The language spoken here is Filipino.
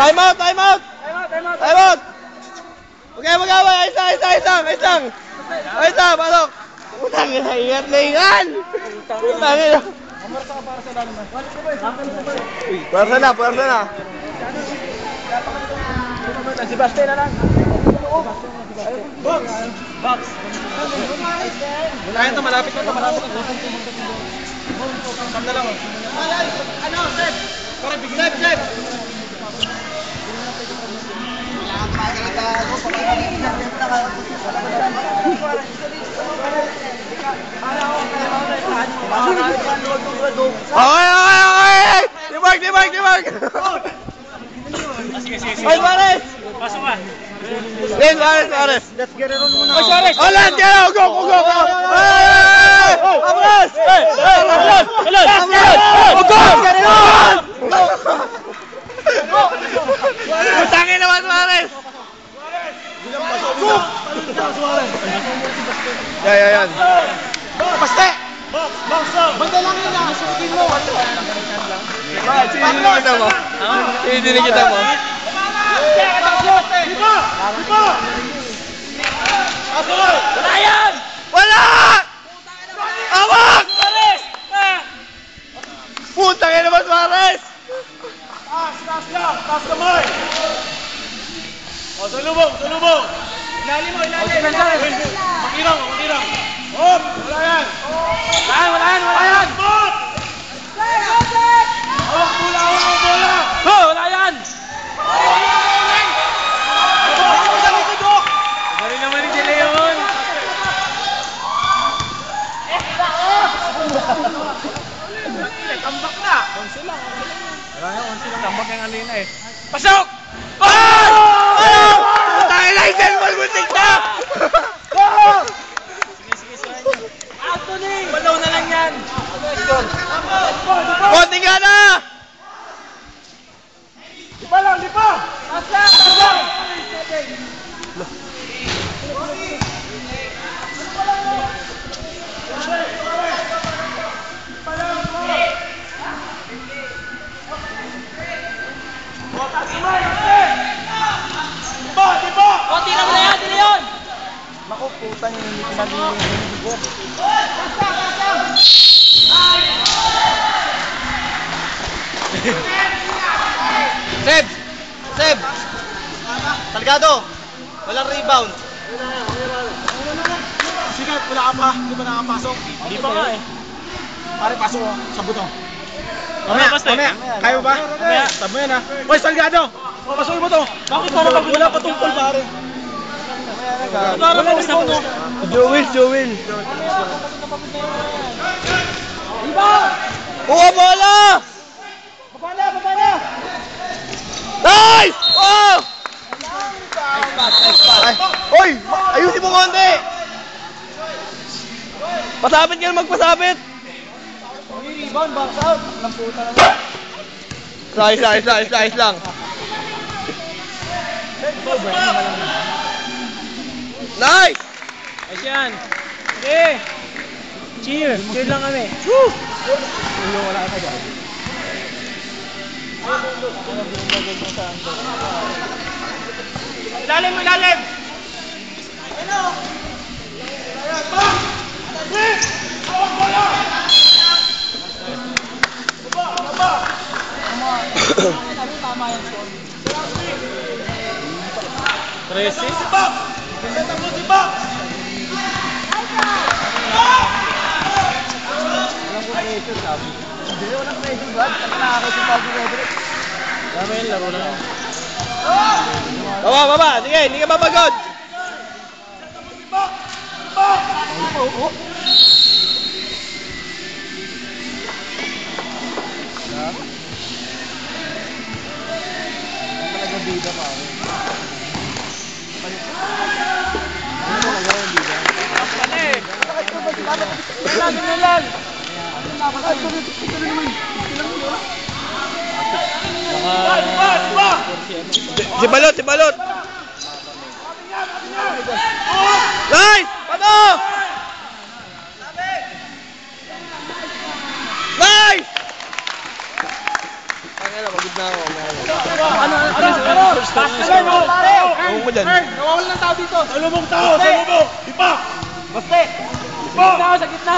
Time out! Time out! Time out! Okay, mag-away! Ayos lang! Pasok! Utang ina, ingat na ingat! Utang ina! Puwersa na! Si Baste na lang. Box! Malapit na malapit na. Kam na lang. Ano, Seb? Seb! Okay! Timag! Ay, Suarez! Pasok ka. Len, Suarez! Let's get it on muna. Ay, Suarez! Oh, let's get it! Go! Hey! Abras! Utangin naman, Suarez! Yan. Baste! Box! Banda lang yun ah! Sukin mo! Sinikita mo? Wala yan! Wala! Awak! Putang ina naman, Suarez! Taas kamay! O, salubong! Ilalim mo! Makirang! Hop! Wala yan! Hop! Hawak bola! Wala yan! Dari naman ni De Leon! Tambak na! Onsi lang. Tambak yung alina eh. Pasok! Putang ina, isel mo! Muntik na! Sige. Anthony! Balaw na lang yan! Konting ka na! Lipa! Aslan! Konti na yan, De Leon! Naku, putang yung hindi pinag-iingin ko. Seb! Salgado! Walang rebound. Sige, wala ka pa. Hindi ba nakapasok? Hindi pa nga eh. Pare, pasok mo. Sabot mo. Mamaya. Kaya mo ba? Mamaya. Sabi mo yan ha. Hoy, Salgado! Pasukin mo to. Bakit pa mapagod? Wala pa tungkol pare. Wala pa tungkol mo. Joel! Iba! Bola! Baba na! Nice! Oh! Hoy! Ayusin mo konti! Pasabit ka na magpasabit! Rebound, box out. Ang puta na. Slice lang. Nice! Ayos yan. Okay. Cheer lang kami. Woo! Wala ka dyan. Ilalim! Ano? Baba! Tama yan. 13? Si Box! Senta mo si Box! Walang pressure, Brad. Nakakasing pag Rodrick. Dami yan, laro na yan. Baba! Sige, hindi ka mapagod! Talaga bida pa ako. Nilan! Si Balot! Nice! Pato! Nice! Pagod na Ewan ko dyan. Nawawalan ng tao dito. Salubog tao, salubog. Ipa. Baste. Sa gitna.